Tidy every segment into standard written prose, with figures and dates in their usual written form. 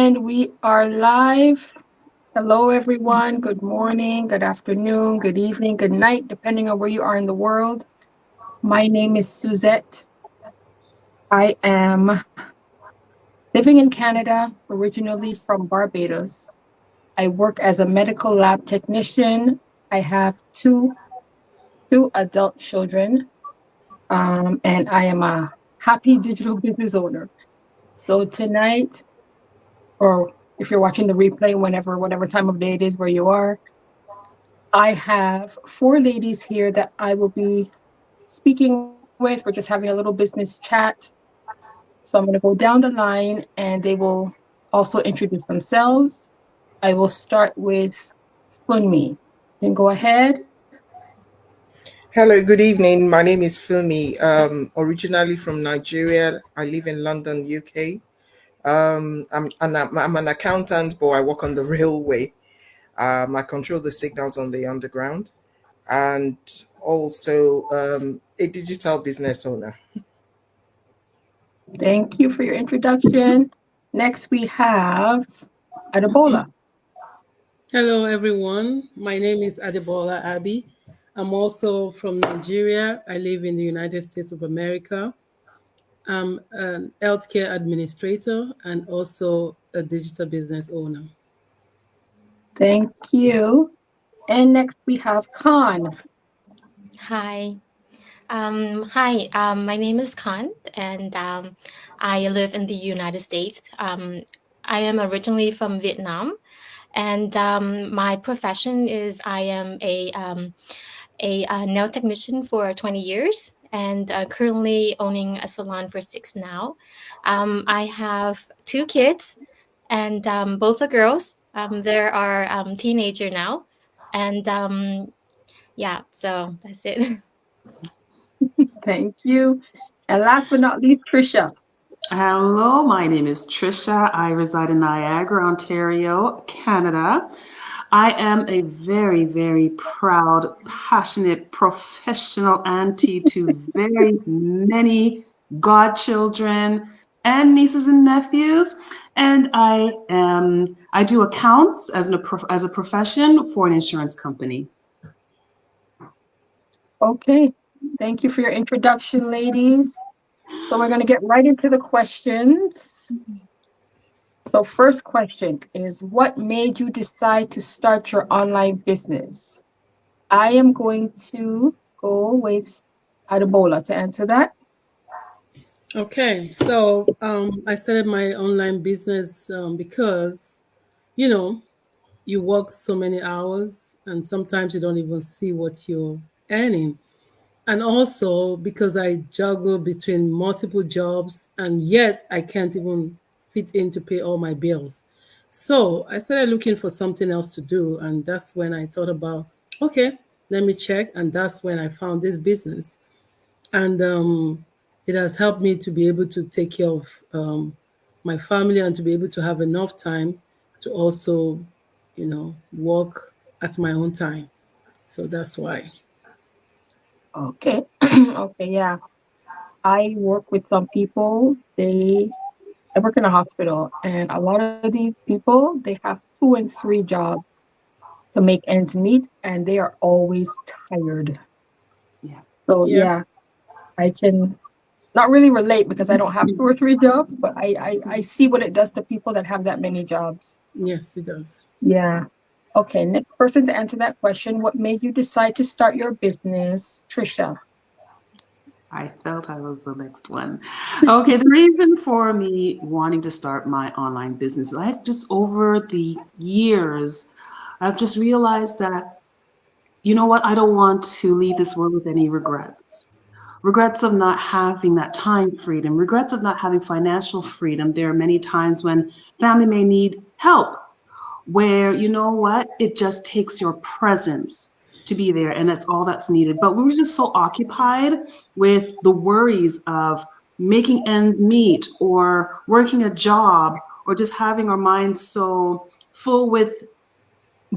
And we are live. Hello, everyone. Good morning, good afternoon, good evening, good night, depending on where you are in the world. My name is Suzette. I am living in Canada, originally from Barbados. I work as a medical lab technician. I have two adult children, and I am a happy digital business owner. So tonight, or if you're watching the replay, whatever time of day it is where you are, I have four ladies here that I will be speaking with. We're just having a little business chat. So I'm going to go down the line and they will also introduce themselves. I will start with Funmi. Then go ahead. Hello, good evening. My name is Fumi. Originally from Nigeria. I live in London, UK. I'm an accountant, but I work on the railway. I control the signals on the underground, and also a digital business owner. Thank you for your introduction. Next, we have Adebola. Hello, everyone. My name is Adebola Abi. I'm also from Nigeria. I live in the United States of America. I'm an healthcare administrator and also a digital business owner. Thank you. And next, we have Khan. Hi. My name is Khan, and I live in the United States. I am originally from Vietnam, and my profession is I am a nail technician for 20 years, and currently owning a salon for 6 now. I have 2 kids, and both are girls. They are teenager now, and yeah, so that's it. Thank you. And last but not least, Trisha. Hello, my name is Trisha. I reside in Niagara, Ontario, Canada. I am a very, very proud, passionate, professional auntie to very many godchildren and nieces and nephews. And I do accounts as a profession for an insurance company. Okay. Thank you for your introduction, ladies. So we're going to get right into the questions. So first question is, what made you decide to start your online business? I am going to go with Adebola to answer that. Okay, so I started my online business because, you know, you work so many hours and sometimes you don't even see what you're earning. And also because I juggle between multiple jobs and yet I can't even fit in to pay all my bills. So I started looking for something else to do. And that's when I thought about, okay, let me check. And that's when I found this business. And it has helped me to be able to take care of my family and to be able to have enough time to also, work at my own time. So that's why. Okay. Okay, yeah. I work with some people. I work in a hospital, and a lot of these people, they have 2 and 3 jobs to make ends meet, and they are always tired. Yeah. So Yeah. yeah, I can not really relate because I don't have 2 or 3 jobs, but I see what it does to people that have that many jobs. Yes, it does. Yeah. Okay, next person to answer that question. What made you decide to start your business? Trisha. I felt I was the next one. Okay, the reason for me wanting to start my online business is I've just over the years, I've just realized that, you know what, I don't want to leave this world with any regrets. Regrets of not having that time freedom, regrets of not having financial freedom. There are many times when family may need help, where, you know what, it just takes your presence to be there, and that's all that's needed. But we were just so occupied with the worries of making ends meet or working a job or just having our minds so full with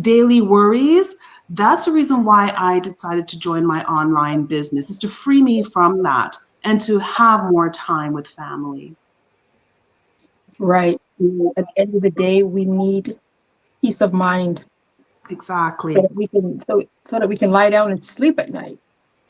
daily worries. That's the reason why I decided to join my online business, is to free me from that and to have more time with family. Right. At the end of the day, we need peace of mind so Exactly. that we can so that we can lie down and sleep at night.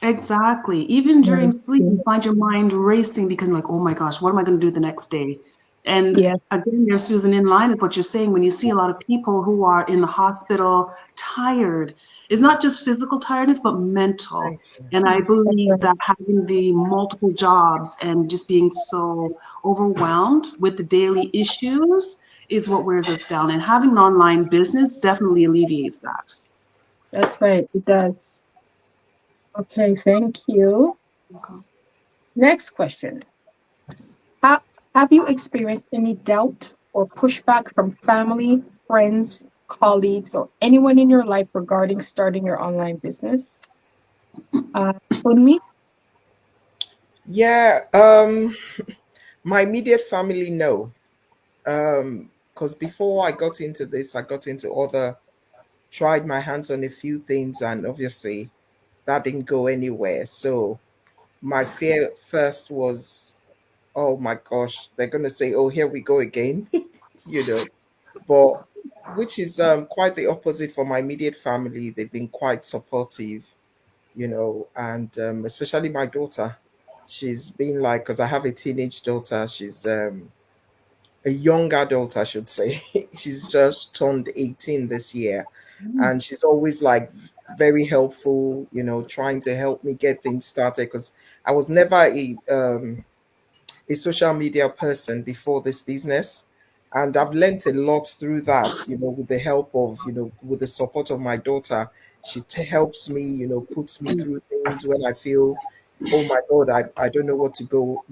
Exactly. Even during sleep, Mhm. you find your mind racing because you're like, oh my gosh, what am I going to do the next day? And Yeah, again, there's Susan in line with what you're saying. When you see a lot of people who are in the hospital tired, it's not just physical tiredness, but mental. Right. And I that's believe right. that having the multiple jobs and just being so overwhelmed with the daily issues is what wears us down. And having an online business definitely alleviates that. That's right. It does. Okay, thank you. Okay. Next question. Ha- have you experienced any doubt or pushback from family, friends, colleagues, or anyone in your life regarding starting your online business? Uh, Unmi? Yeah, my immediate family no. Because before I got into this, I got into other, tried my hands on a few things, and obviously that didn't go anywhere. So my fear first was, oh my gosh, they're gonna say, oh, here we go again, you know. But which is quite the opposite for my immediate family. They've been quite supportive, and especially my daughter. She's been like, because I have a teenage daughter. She's a young adult, I should say. She's just turned 18 this year. And she's always like very helpful, trying to help me get things started because I was never a social media person before this business. And I've learned a lot through that, with the help of, with the support of my daughter. She helps me, puts me through things when I feel, oh my God, I don't know where to go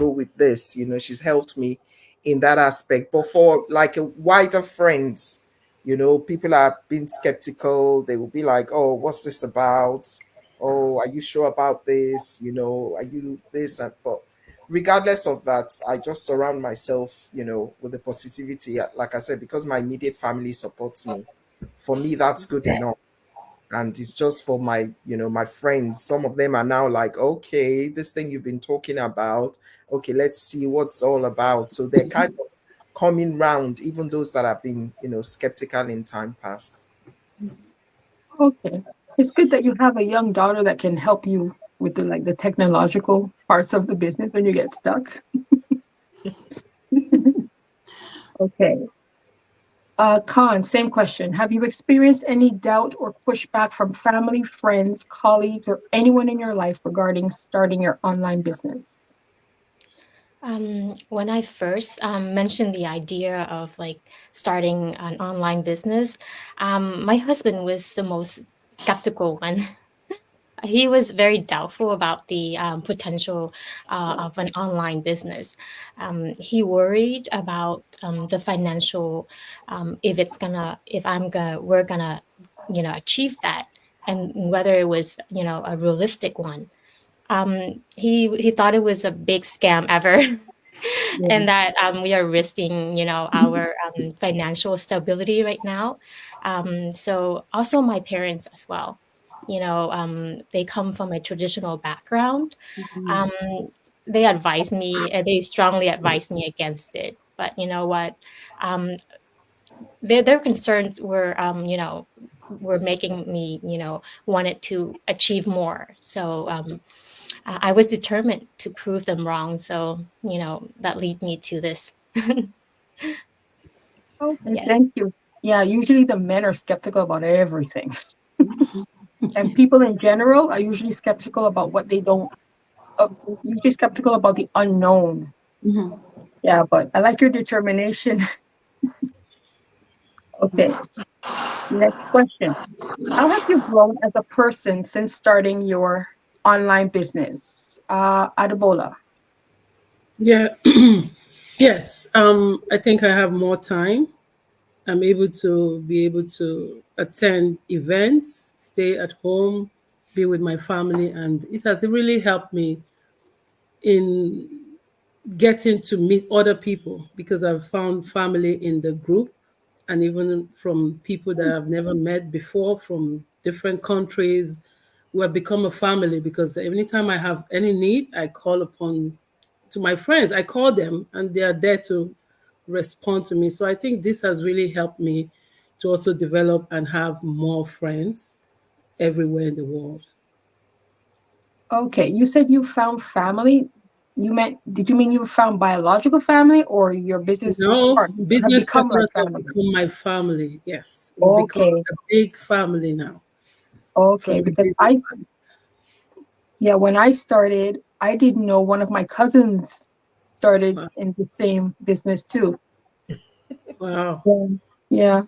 with this. She's helped me in that aspect. But for like a wider friends, people are being skeptical. They will be like, oh, what's this about? Oh, are you sure about this? Are you this? But regardless of that, I just surround myself, with the positivity. Like I said, because my immediate family supports me. For me, that's good enough. And it's just for my, my friends. Some of them are now like, okay, this thing you've been talking about, okay, let's see what's all about. So they're kind of coming round, even those that have been, skeptical in time past. Okay. It's good that you have a young daughter that can help you with the technological parts of the business when you get stuck. Okay. Khan, same question. Have you experienced any doubt or pushback from family, friends, colleagues, or anyone in your life regarding starting your online business? When I first mentioned the idea of like starting an online business, my husband was the most skeptical one. He was very doubtful about the potential of an online business. He worried about the financial, if we're gonna, achieve that, and whether it was, a realistic one. He thought it was a big scam ever. Yeah. And that we are risking, our financial stability right now. So also my parents as well, they come from a traditional background. Mhm. um, they strongly advise me against it, but you know what, um, their concerns were making me, wanted to achieve more. So I was determined to prove them wrong. So, that lead me to this. Okay, Yes. thank you. Yeah, usually the men are skeptical about everything. Mhm. And people in general are usually skeptical about what they don't, uh, usually skeptical about the unknown. Mhm. Yeah, but I like your determination. Okay, next question. How have you grown as a person since starting your online business? Adebola. Yeah. Yes. I think I have more time. I'm able to attend events, stay at home, be with my family, and it has really helped me in getting to meet other people because I've found family in the group, and even from people that I've never met before from different countries. We have become a family because anytime I have any need, I call upon to my friends. I call them and they are there to respond to me. So I think this has really helped me to also develop and have more friends everywhere in the world. Okay, you said you found family. Did you mean you found biological family or your business No, partners have business become like partners have family? become my family. Yes, we've become Okay, a big family now okay, from the because business partners. yeah, when I started, I didn't know one of my cousins started Wow. in the same business too. Wow. Yeah. Yeah.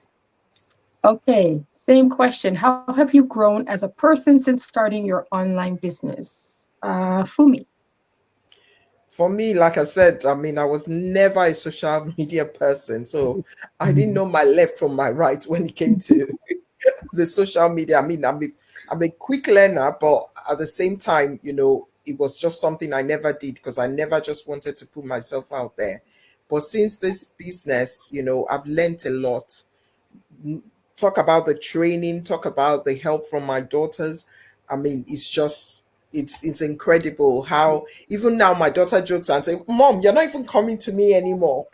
Okay, same question. How have you grown as a person since starting your online business? Fumi. For me, like I said, I mean, I was never a social media person, so I didn't know my left from my right when it came to the social media. I mean, I'm a quick learner, but at the same time, it was just something I never did because I never just wanted to put myself out there. But since this business, I've learned a lot. Talk about the training, talk about the help from my daughters. I mean, it's incredible how even now my daughter jokes and say, "Mom, you're not even coming to me anymore,"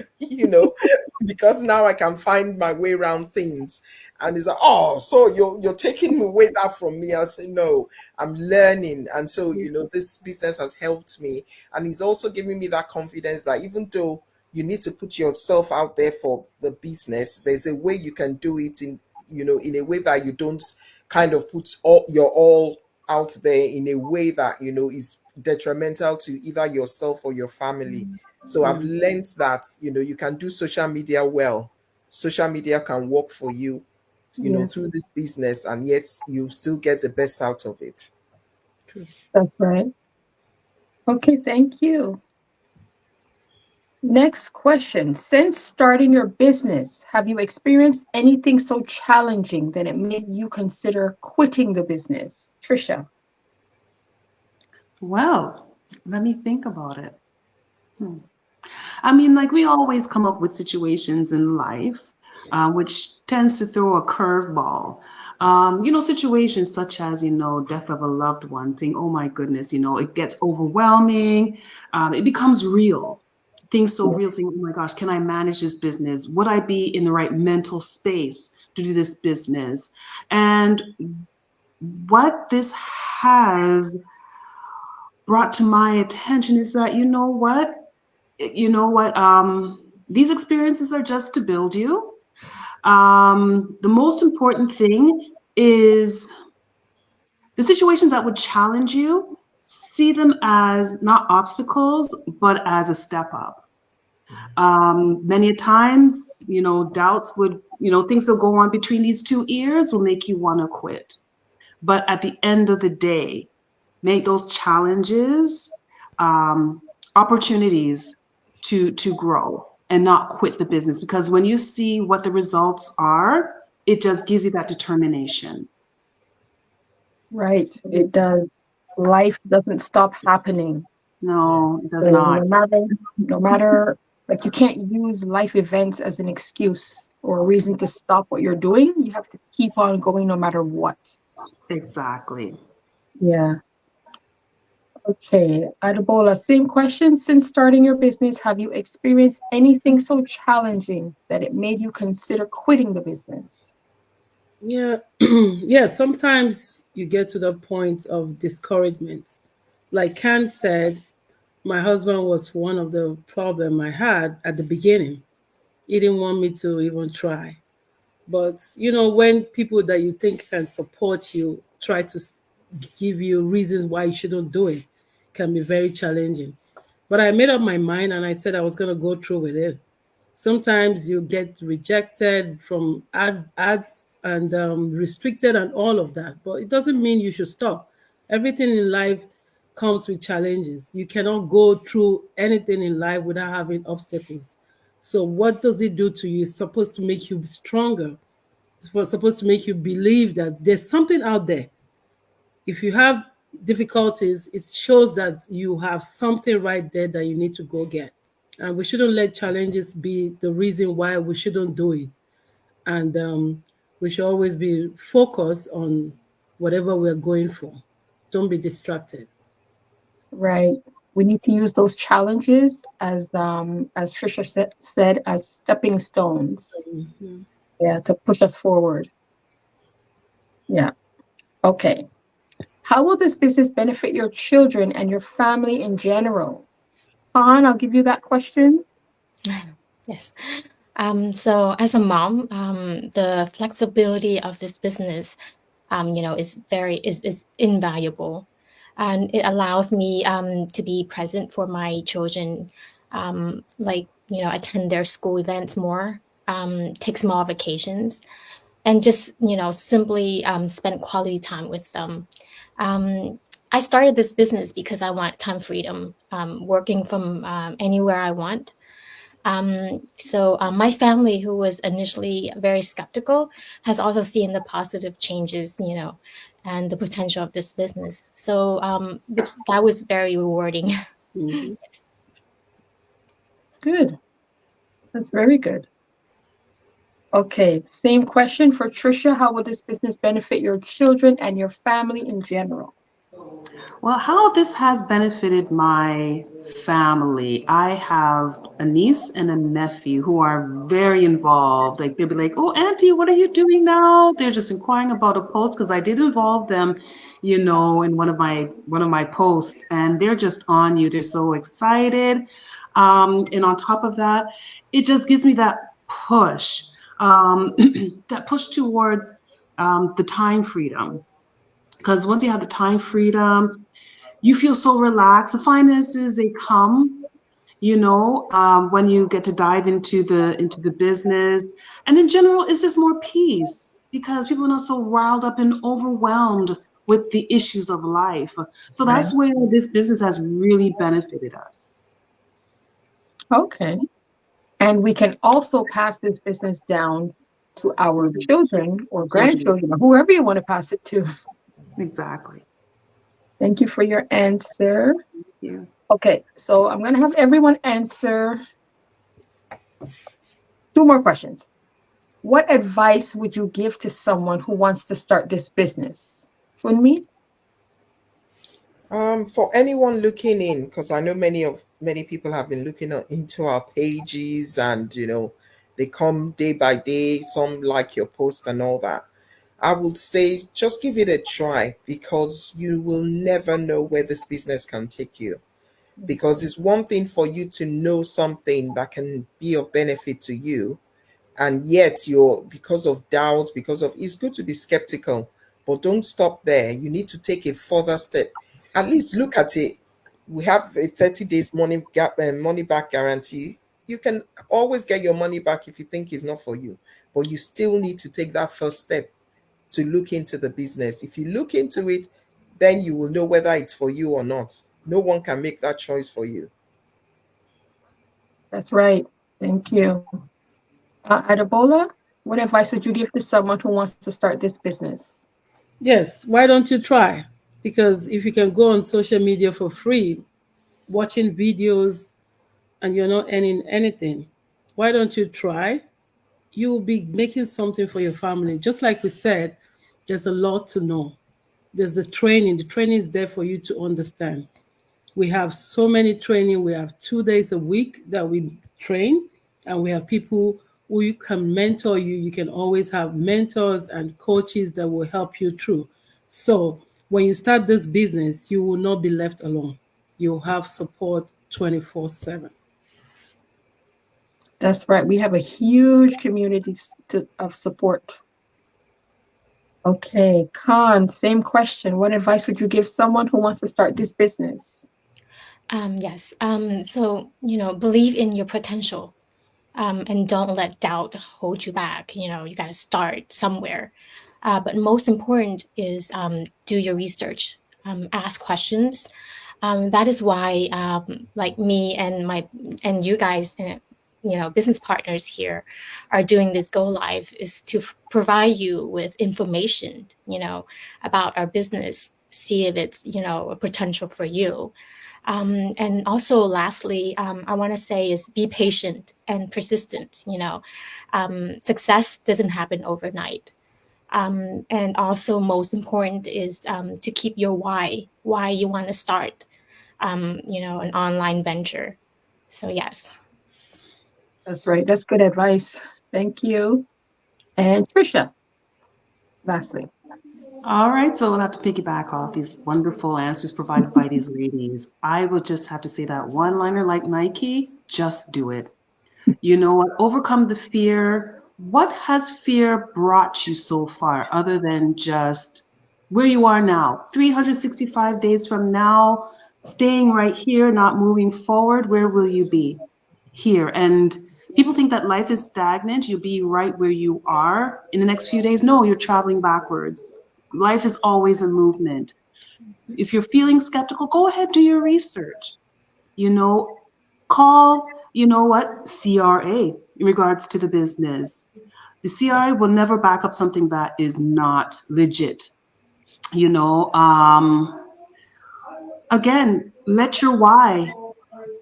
because now I can find my way around things. And it's like, "Oh, so you're taking away that from me?" I say, "No, I'm learning." And so, this business has helped me, and it's also giving me that confidence that even though you need to put yourself out there for the business, there's a way you can do it in a way that you don't kind of put all your all out there in a way that is detrimental to either yourself or your family. So I've Mm, learned that you can do social media well. Social media can work for you, Yeah, through this business, and yet you still get the best out of it. true. that's right. Okay, thank you. Next question. Since starting your business, have you experienced anything so challenging that it made you consider quitting the business? Trisha. Well, let me think about it. Hmm. I mean, like we always come up with situations in life, which tends to throw a curveball. Situations such as, death of a loved one, saying, oh my goodness, it gets overwhelming. It becomes real. Things so real, saying, oh my gosh, can I manage this business? Would I be in the right mental space to do this business? And what this has brought to my attention is that, these experiences are just to build you. The most important thing is the situations that would challenge you, see them as not obstacles, but as a step up. Many a times, doubts would, things that go on between these two ears will make you want to quit. But at the end of the day, make those challenges um, opportunities to grow and not quit the business, because when you see what the results are, it just gives you that determination. Right, it does. Life doesn't stop happening. Yeah. No, it does So not. no matter, like you can't use life events as an excuse or a reason to stop what you're doing. You have to keep on going no matter what. Exactly. Yeah. Okay. Adebola, same question. Since starting your business, have you experienced anything so challenging that it made you consider quitting the business? Yeah, yeah. Sometimes you get to the point of discouragement. Like Kant said, my husband was one of the problem I had at the beginning. He didn't want me to even try. But when people that you think can support you try to give you reasons why you shouldn't do it, can be very challenging. But I made up my mind and I said I was going to go through with it. Sometimes you get rejected from ads and restricted and all of that, but it doesn't mean you should stop. Everything in life comes with challenges. You cannot go through anything in life without having obstacles. So what does it do to you? It's supposed to make you stronger. It's supposed to make you believe that there's something out there. If you have difficulties, it shows that you have something right there that you need to go get. And we shouldn't let challenges be the reason why we shouldn't do it. And we should always be focused on whatever we're going for. Don't be distracted. Right. We need to use those challenges as Trisha said, as stepping stones. Mhm. Yeah, to push us forward. Yeah. Okay. How will this business benefit your children and your family in general? Han, I'll give you that question. Yes. So as a mom, the flexibility of this business, is invaluable, and it allows me to be present for my children, attend their school events more, take small vacations, and just simply spend quality time with them. Um, I started this business because I want time freedom, working from anywhere I want. My family, who was initially very skeptical, has also seen the positive changes, and the potential of this business. Which that was very rewarding. Mhm. Good. That's very good. Okay. Same question for Trisha. How will this business benefit your children and your family in general? Well, how this has benefited my family. I have a niece and a nephew who are very involved. Like they'll be like, "Oh, Auntie, what are you doing now?" They're just inquiring about a post because I did involve them, in one of my posts, and they're just on you. They're so excited. And on top of that, it just gives me that push, that push towards the time freedom. Because once you have the time freedom, you feel so relaxed. The finances, they come, when you get to dive into the business. And in general, it's just more peace because people are not so riled up and overwhelmed with the issues of life. So Right. that's where this business has really benefited us. Okay. And we can also pass this business down to our children or Children. grandchildren or whoever you want to pass it to. Exactly. Thank you for your answer. Yeah. Okay, so I'm going to have everyone answer two more questions. What advice would you give to someone who wants to start this business? Funmi? For anyone looking in, because I know many people have been looking into our pages, and they come day by day. Some like your post and all that. I would say just give it a try, because you will never know where this business can take you. Because it's one thing for you to know something that can be of benefit to you, and yet you're, because of doubt, because of, it's good to be skeptical, but don't stop there. You need to take a further step. At least look at it. We have a 30 days money back guarantee. You can always get your money back if you think it's not for you, but you still need to take that first step to look into the business. If you look into it, then you will know whether it's for you or not. No one can make that choice for you. That's right. Thank you. Adebola, what advice would you give to someone who wants to start this business? Yes, why don't you try? Because if you can go on social media for free, watching videos, and you're not earning anything, why don't you try? You will be making something for your family. Just like we said, there's a lot to know. There's the training. The training is there for you to understand. We have so many training. We have 2 days a week that we train, and we have people who you can mentor you. You can always have mentors and coaches that will help you through. So when you start this business, you will not be left alone. You'll have support 24/7. That's right. We have a huge community of support. Okay, Khan, same question. What advice would you give someone who wants to start this business? Yes. Believe in your potential, and don't let doubt hold you back. You got to start somewhere. But most important is do your research, ask questions. That is why, like me and you guys, business partners here, are doing this Go Live, is to provide you with information, about our business, see if it's a potential for you. And also, lastly, I want to say is be patient and persistent. Success doesn't happen overnight. And also, most important is to keep your why you want to start. an online venture. So yes. That's right. That's good advice. Thank you. And Trisha, lastly. All right, so we'll have to piggyback off these wonderful answers provided by these ladies. I would just have to say that one liner like Nike, just do it. You know what? Overcome the fear. What has fear brought you so far other than just where you are now? 365 days from now, staying right here, not moving forward, where will you be? Here. And people think that life is stagnant. You'll be right where you are in the next few days. No, you're traveling backwards. Life is always a movement. If you're feeling skeptical, go ahead, do your research. You know, call, you know what, CRA in regards to the business. The CRA will never back up something that is not legit. You know, again, let your why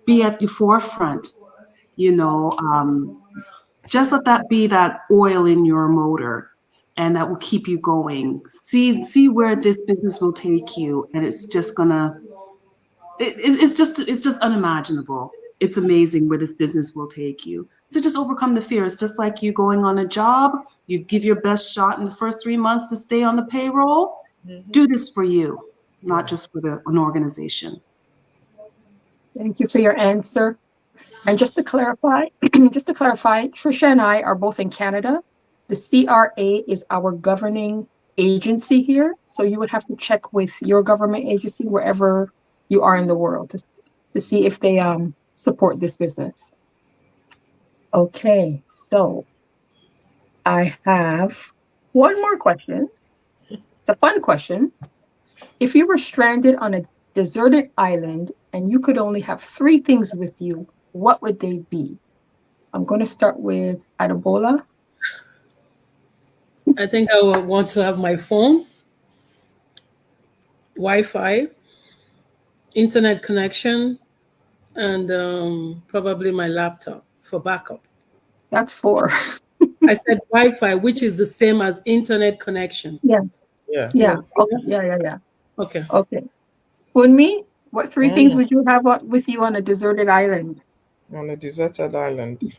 be at the forefront. You know, just let that be that oil in your motor, and that will keep you going. See where this business will take you, and it's just gonna it's just unimaginable. It's amazing where this business will take you. So just overcome the fear. It's just like you going on a job. You give your best shot in the first 3 months to stay on the payroll. Do this for you, not just for an organization. Thank you for your answer. And just to clarify, Trisha and I are both in Canada. The CRA is our governing agency here. So you would have to check with your government agency wherever you are in the world to see if they support this business. Okay, so I have one more question. It's a fun question. If you were stranded on a deserted island and you could only have 3 things with you, what would they be? I'm going to start with Adebola. I think I would want to have my phone, Wi-Fi, internet connection, and probably my laptop for backup. That's 4. I said Wi-Fi, which is the same as internet connection. Yeah. Yeah. Yeah. Okay. Yeah. Okay. Okay. Funmi, what 3 things would you have with you on a deserted island? On a deserted island.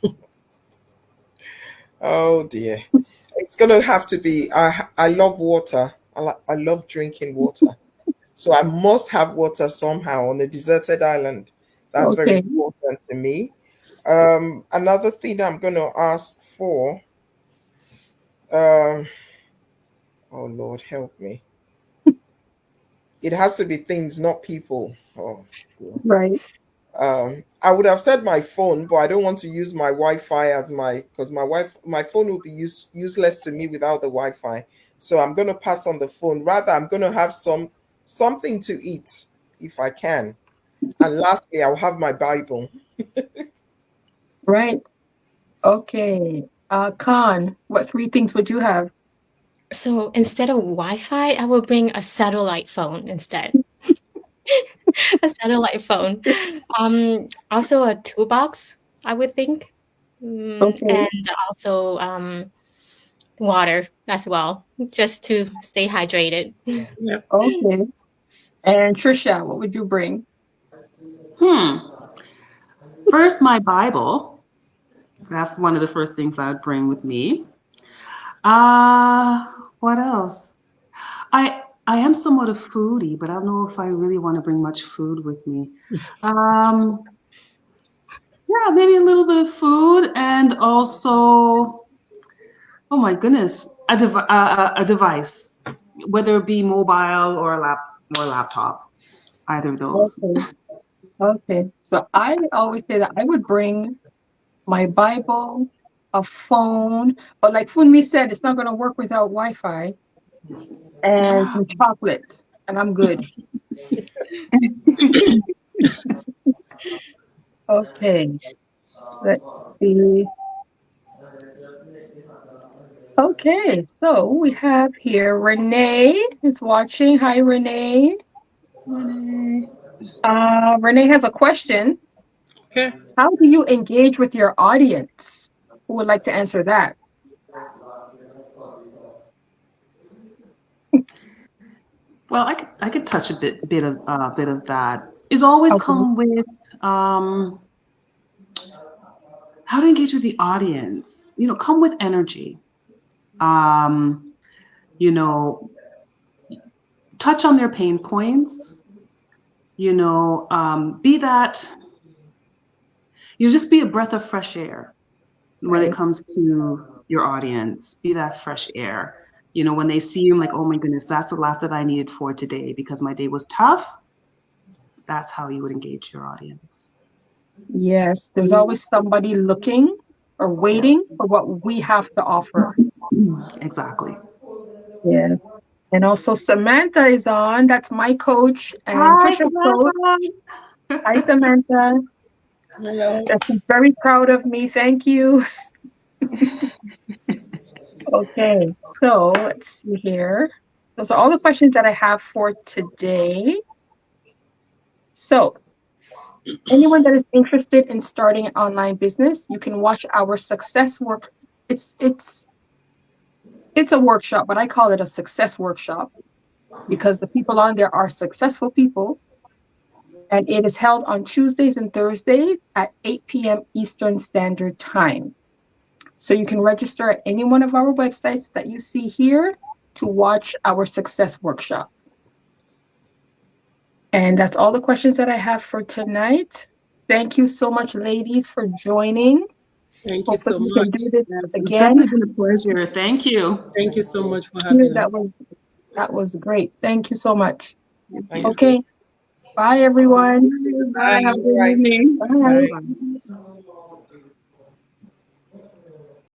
Oh dear. It's gonna have to be. I love water. I love drinking water. So I must have water somehow on a deserted island. That's very Okay. important to me. Another thing I'm gonna ask for. Um, oh Lord, help me. It has to be things, not people. Oh, dear. Right. I would have said my phone, but I don't want to use my Wi-Fi as because my phone will be useless to me without the Wi-Fi. So I'm going to pass on the phone. Rather, I'm going to have something to eat if I can. And lastly, I'll have my Bible. Right. Okay. Khan, what 3 things would you have? So instead of Wi-Fi, I will bring a satellite phone instead. A satellite phone. Also a toolbox, I would think. Okay. And also water as well, just to stay hydrated. Yep. Okay. And Trisha, what would you bring? First, my Bible. That's one of the first things I would bring with me. What else? I am somewhat a foodie, but I don't know if I really want to bring much food with me. Yeah, maybe a little bit of food, and also, oh my goodness, a device, whether it be mobile or a laptop, either of those. Okay. So I always say that I would bring my Bible, a phone, but like Funmi said, it's not going to work without Wi-Fi, and some chocolate, and I'm good. Okay. Let's see. Okay, so we have here Renee is watching. Hi, Renee. Renee has a question. Okay. How do you engage with your audience? Who would like to answer that? Well, I could touch a bit of that. is always Okay. come with how to engage with the audience. Come with energy. Um, you know, touch on their pain points. Be that. Just be a breath of fresh air when it Right. comes to your audience. Be that fresh air. When they see you, like, oh my goodness, that's the laugh that I needed for today because my day was tough. That's how you would engage your audience. Yes, there's always somebody looking or Yes, waiting for what we have to offer. exactly. Yeah. And also Samantha is on. That's my coach and Hi, push-up coach. Samantha. Hi, Samantha. Hello. She's very proud of me. Thank you. Okay, so let's see here. Those are all the questions that I have for today. So anyone that is interested in starting an online business, you can watch our success work. It's a workshop, but I call it a success workshop because the people on there are successful people. And it is held on Tuesdays and Thursdays at 8 p.m. Eastern Standard Time. So you can register at any one of our websites that you see here to watch our success workshop. And that's all the questions that I have for tonight. Thank you so much, ladies, for joining. Thank you Hopefully so we can much. do this Yes, it's again. definitely been a pleasure. Thank you. Thank you so much for Yeah, having that us. was great. Thank you so much. Thank you. Okay. Bye everyone. Bye. Have a good Bye. evening. Bye. Bye. Bye.